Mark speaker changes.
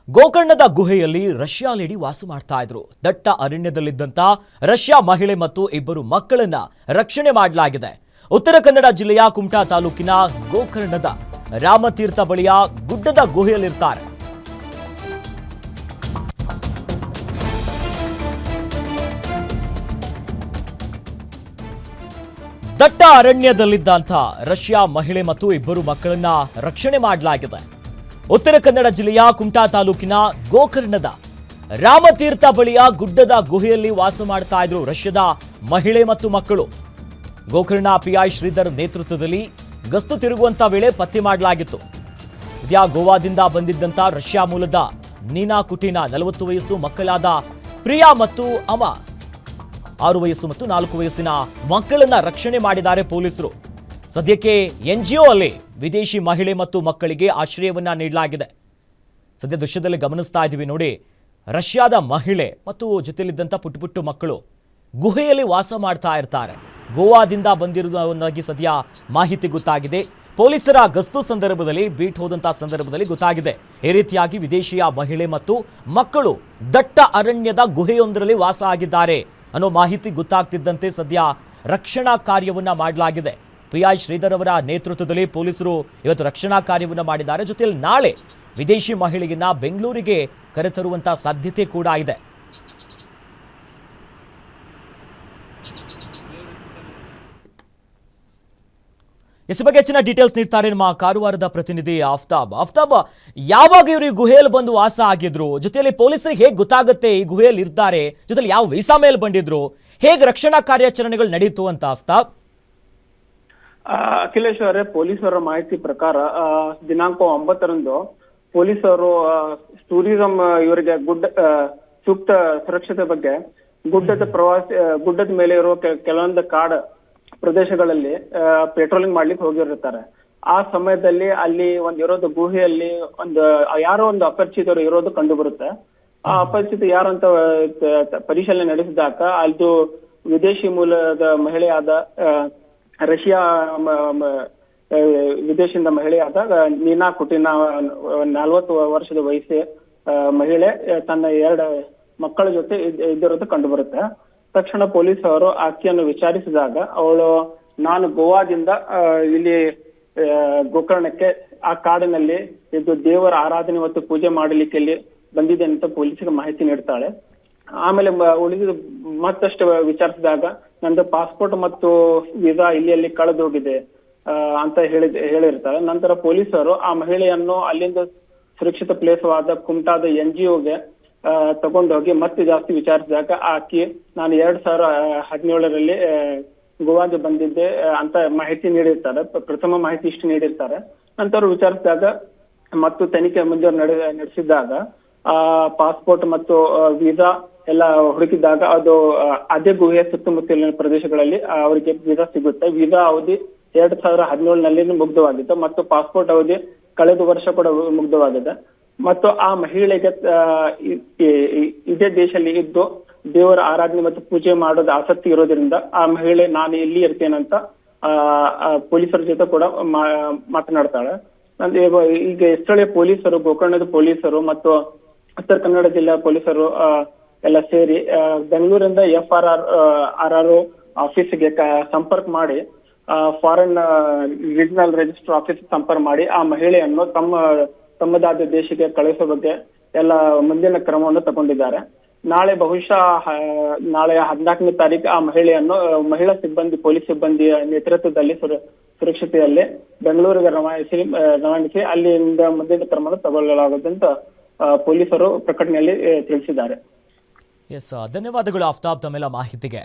Speaker 1: ಗೋಕರ್ಣದ ಗುಹೆಯಲ್ಲಿ Russia lady ವಾಸ ಮಾಡ್ತಾ ಇದ್ರು. ದಟ್ಟ ಅರಣ್ಯದಲ್ಲಿದ್ದಂತ ರಷ್ಯಾ ಮಹಿಳೆ ಮತ್ತು ಇಬ್ಬರು ಮಕ್ಕಳನ್ನ ರಕ್ಷಣೆ ಮಾಡಲಾಗಿದೆ. ಉತ್ತರ ಕನ್ನಡ ಜಿಲ್ಲೆಯ ಕುಮಟಾ ತಾಲೂಕಿನ ಗೋಕರ್ಣದ ರಾಮತೀರ್ಥ ಬಳಿಯ ಗುಡ್ಡದ ಗುಹೆಯಲ್ಲಿರ್ತಾರೆ. ದಟ್ಟ ಅರಣ್ಯದಲ್ಲಿದ್ದಂಥ ರಷ್ಯಾ ಮಹಿಳೆ ಮತ್ತು ಇಬ್ಬರು ಮಕ್ಕಳನ್ನ ರಕ್ಷಣೆ ಮಾಡಲಾಗಿದೆ. ಉತ್ತರ ಕನ್ನಡ ಜಿಲ್ಲೆಯ ಕುಮಟಾ ತಾಲೂಕಿನ ಗೋಕರ್ಣದ ರಾಮತೀರ್ಥ ಬಳಿಯ ಗುಡ್ಡದ ಗುಹೆಯಲ್ಲಿ ವಾಸ ಮಾಡ್ತಾ ಇದ್ರು ರಷ್ಯಾದ ಮಹಿಳೆ ಮತ್ತು ಮಕ್ಕಳು. ಗೋಕರ್ಣ ಪಿಐ ಶ್ರೀಧರ್ ನೇತೃತ್ವದಲ್ಲಿ ಗಸ್ತು ತಿರುಗುವಂತ ವೇಳೆ ಪತ್ತೆ ಮಾಡಲಾಗಿತ್ತು. ಸದ್ಯ ಗೋವಾದಿಂದ ಬಂದಿದ್ದಂತ ರಷ್ಯಾ ಮೂಲದ ನೀನಾ ಕುಟಿನ 40 ವಯಸ್ಸು ಮಕ್ಕಳಾದ ಪ್ರಿಯಾ ಮತ್ತು ಅಮ 6 ವಯಸ್ಸು ಮತ್ತು 4 ವಯಸ್ಸಿನ ಮಕ್ಕಳನ್ನ ರಕ್ಷಣೆ ಮಾಡಿದ್ದಾರೆ ಪೊಲೀಸರು. ಸದ್ಯಕ್ಕೆ NGO ಅಲ್ಲಿ ವಿದೇಶಿ ಮಹಿಳೆ ಮತ್ತು ಮಕ್ಕಳಿಗೆ ಆಶ್ರಯವನ್ನ ನೀಡಲಾಗಿದೆ. ಸದ್ಯ ದೃಶ್ಯದಲ್ಲಿ ಗಮನಿಸ್ತಾ ಇದ್ದೀವಿ ನೋಡಿ, ರಷ್ಯಾದ ಮಹಿಳೆ ಮತ್ತು ಜೊತೆಯಲ್ಲಿದ್ದಂಥ ಪುಟ್ಟು ಮಕ್ಕಳು ಗುಹೆಯಲ್ಲಿ ವಾಸ ಮಾಡ್ತಾ ಇರ್ತಾರೆ. ಗೋವಾದಿಂದ ಬಂದಿರುವುದಾಗಿ ಸದ್ಯ ಮಾಹಿತಿ ಗೊತ್ತಾಗಿದೆ. ಪೊಲೀಸರ ಗಸ್ತು ಸಂದರ್ಭದಲ್ಲಿ ಬೀಟ್ ಹೋದಂಥ ಸಂದರ್ಭದಲ್ಲಿ ಗೊತ್ತಾಗಿದೆ. ಈ ರೀತಿಯಾಗಿ ವಿದೇಶಿಯ ಮಹಿಳೆ ಮತ್ತು ಮಕ್ಕಳು ದಟ್ಟ ಅರಣ್ಯದ ಗುಹೆಯೊಂದರಲ್ಲಿ ವಾಸ ಆಗಿದ್ದಾರೆ ಅನ್ನೋ ಮಾಹಿತಿ ಗೊತ್ತಾಗ್ತಿದ್ದಂತೆ ಸದ್ಯ ರಕ್ಷಣಾ ಕಾರ್ಯವನ್ನ ಮಾಡಲಾಗಿದೆ. ಪಿಐ ಶ್ರೀಧರ್ ಅವರ ನೇತೃತ್ವದಲ್ಲಿ ಪೊಲೀಸರು ಇವತ್ತು ರಕ್ಷಣಾ ಕಾರ್ಯವನ್ನು ಮಾಡಿದ್ದಾರೆ. ಜೊತೆಯಲ್ಲಿ ನಾಳೆ ವಿದೇಶಿ ಮಹಿಳೆಯನ್ನ ಬೆಂಗಳೂರಿಗೆ ಕರೆತರುವಂತಹ ಸಾಧ್ಯತೆ ಕೂಡ ಇದೆ. ಇಸ್ ಬಗ್ಗೆ ಹೆಚ್ಚಿನ ಡೀಟೇಲ್ಸ್ ನೀಡ್ತಾರೆ ನಮ್ಮ ಕಾರವಾರದ ಪ್ರತಿನಿಧಿ ಆಫ್ತಾಬ್. ಯಾವಾಗ ಇವರು ಈ ಗುಹೆಯಲ್ಲಿ ಬಂದು ವಾಸ ಆಗಿದ್ರು, ಜೊತೆಯಲ್ಲಿ ಪೊಲೀಸರಿಗೆ ಹೇಗೆ ಗೊತ್ತಾಗುತ್ತೆ ಈ ಗುಹೆಯಲ್ಲಿ ಇರ್ತಾರೆ, ಜೊತೆಲಿ ಯಾವ ವೀಸಾ ಮೇಲೆ ಬಂದಿದ್ರು, ಹೇಗೆ ರಕ್ಷಣಾ ಕಾರ್ಯಾಚರಣೆಗಳು ನಡೀತು ಅಂತ ಆಫ್ತಾಬ್?
Speaker 2: ಅಖಿಲೇಶ್ ಅವರೇ, ಪೊಲೀಸರ ಮಾಹಿತಿ ಪ್ರಕಾರ ದಿನಾಂಕ 9ರಂದು ಪೊಲೀಸರು ಟೂರಿಸಂ ಇವರಿಗೆ ಸೂಕ್ತ ಸುರಕ್ಷತೆ ಬಗ್ಗೆ ಗುಡ್ಡದ ಮೇಲೆ ಇರುವ ಕೆಲವೊಂದು ಕಾಡು ಪ್ರದೇಶಗಳಲ್ಲಿ ಪೆಟ್ರೋಲಿಂಗ್ ಮಾಡ್ಲಿಕ್ಕೆ ಹೋಗಿರ್ತಾರೆ. ಆ ಸಮಯದಲ್ಲಿ ಅಲ್ಲಿ ಇರೋದು ಗುಹೆಯಲ್ಲಿ ಯಾರೋ ಒಂದು ಅಪರಿಚಿತರು ಇರೋದು ಕಂಡು ಬರುತ್ತೆ. ಆ ಅಪರಿಚಿತ ಯಾರು ಅಂತ ಪರಿಶೀಲನೆ ನಡೆಸಿದಾಗ ಅದು ವಿದೇಶಿ ಮೂಲದ ಮಹಿಳೆಯಾದ ರಷ್ಯಾ ವಿದೇಶಿಯಿಂದ ಮಹಿಳೆಯಾದ ನೀನಾ ಕುಟಿನ 40 ವರ್ಷದ ವಯಸ್ಸು ಮಹಿಳೆ ತನ್ನ 2 ಮಕ್ಕಳ ಜೊತೆ ಇದ್ದಿರೋದು ಕಂಡು ಬರುತ್ತೆ. ತಕ್ಷಣ ಪೊಲೀಸ್ ಅವರು ಆಕೆಯನ್ನು ವಿಚಾರಿಸಿದಾಗ ಅವಳು ನಾನು ಗೋವಾದಿಂದ ಇಲ್ಲಿ ಗೋಕರ್ಣಕ್ಕೆ ಆ ಕಾಡಿನಲ್ಲಿ ಇದು ದೇವರ ಆರಾಧನೆ ಮತ್ತು ಪೂಜೆ ಮಾಡಲಿಕ್ಕೆ ಇಲ್ಲಿ ಬಂದಿದೆ ಅಂತ ಪೊಲೀಸರಿಗೆ ಮಾಹಿತಿ ನೀಡ್ತಾಳೆ. ಆಮೇಲೆ ಉಳಿದ ಮತ್ತಷ್ಟು ವಿಚಾರಿಸಿದಾಗ ನಂದು ಪಾಸ್ಪೋರ್ಟ್ ಮತ್ತು ವೀಸಾ ಇಲ್ಲಿ ಕಳೆದು ಹೋಗಿದೆ ಅಂತ ಹೇಳಿರ್ತಾರೆ. ನಂತರ ಪೊಲೀಸರು ಆ ಮಹಿಳೆಯನ್ನು ಅಲ್ಲಿಂದ ಸುರಕ್ಷಿತ ಪ್ಲೇಸವಾದ ಕುಮಟಾದ NGOಗೆ ತಗೊಂಡೋಗಿ ಮತ್ತೆ ಜಾಸ್ತಿ ವಿಚಾರಿಸಿದಾಗ ಆಕೆ ನಾನು 2017ರಲ್ಲಿ ಗೋವಾಗೆ ಬಂದಿದ್ದೆ ಅಂತ ಮಾಹಿತಿ ನೀಡಿರ್ತಾರೆ. ಪ್ರಥಮ ಮಾಹಿತಿ ಇಷ್ಟು ನೀಡಿರ್ತಾರೆ. ನಂತರ ವಿಚಾರಿಸಿದಾಗ ಮತ್ತು ತನಿಖೆ ಮುಂದೆ ನಡೆಸಿದಾಗ ಪಾಸ್ಪೋರ್ಟ್ ಮತ್ತು ವೀಸಾ ಎಲ್ಲ ಹುಡುಕಿದಾಗ ಅದು ಅದೇ ಗುಹೆಯ ಸುತ್ತಮುತ್ತಲಿನ ಪ್ರದೇಶಗಳಲ್ಲಿ ಅವರಿಗೆ ವೀಸಾ ಸಿಗುತ್ತೆ. ವೀಸಾ ಅವಧಿ 2017ನಲ್ಲಿ ಮುಗ್ಧವಾಗಿತ್ತು ಮತ್ತು ಪಾಸ್ಪೋರ್ಟ್ ಅವಧಿ ಕಳೆದ ವರ್ಷ ಕೂಡ ಮುಗ್ಧವಾಗಿದೆ. ಮತ್ತು ಆ ಮಹಿಳೆಗೆ ಇದೇ ದೇಶದಲ್ಲಿ ಇದ್ದು ದೇವರ ಆರಾಧನೆ ಮತ್ತು ಪೂಜೆ ಮಾಡೋದು ಆಸಕ್ತಿ ಇರೋದ್ರಿಂದ ಆ ಮಹಿಳೆ ನಾನು ಇಲ್ಲಿ ಇರ್ತೇನಂತ ಪೊಲೀಸರ ಜೊತೆ ಕೂಡ ಮಾತನಾಡ್ತಾಳೆ. ಈಗ ಸ್ಥಳೀಯ ಪೊಲೀಸರು, ಗೋಕರ್ಣದ ಪೊಲೀಸರು ಮತ್ತು ಉತ್ತರ ಕನ್ನಡ ಜಿಲ್ಲಾ ಪೊಲೀಸರು ಎಲ್ಲ ಸೇರಿ ಬೆಂಗಳೂರಿಂದ FRR ಆಫೀಸ್ಗೆ ಸಂಪರ್ಕ ಮಾಡಿ ಫಾರಿನ್ ರೀಜನಲ್ ರಿಜಿಸ್ಟರ್ ಆಫೀಸ್ ಸಂಪರ್ಕ ಮಾಡಿ ಆ ಮಹಿಳೆಯನ್ನು ತಮ್ಮದಾದ ದೇಶಕ್ಕೆ ಕಳಿಸೋ ಬಗ್ಗೆ ಎಲ್ಲ ಮುಂದಿನ ಕ್ರಮವನ್ನು ತಗೊಂಡಿದ್ದಾರೆ. ನಾಳೆ ಬಹುಶಃ ನಾಳೆ 14ನೇ ತಾರೀಕು ಆ ಮಹಿಳೆಯನ್ನು ಮಹಿಳಾ ಸಿಬ್ಬಂದಿ, ಪೊಲೀಸ್ ಸಿಬ್ಬಂದಿಯ ನೇತೃತ್ವದಲ್ಲಿ ಸುರಕ್ಷತೆಯಲ್ಲಿ ಬೆಂಗಳೂರಿಗೆ ರವಾನಿಸಿ ಅಲ್ಲಿಂದ ಮುಂದಿನ ಕ್ರಮವನ್ನು ತಗೊಳ್ಳಲಾಗುತ್ತದೆ ಅಂತ ಪೊಲೀಸರು ಪ್ರಕಟಣೆಯಲ್ಲಿ ತಿಳಿಸಿದ್ದಾರೆ.
Speaker 1: ಧನ್ಯವಾದಗಳು ಆಫ್ತಾಬ್ ತಮ್ಮೆಲ್ಲ ಮಾಹಿತಿಗೆ.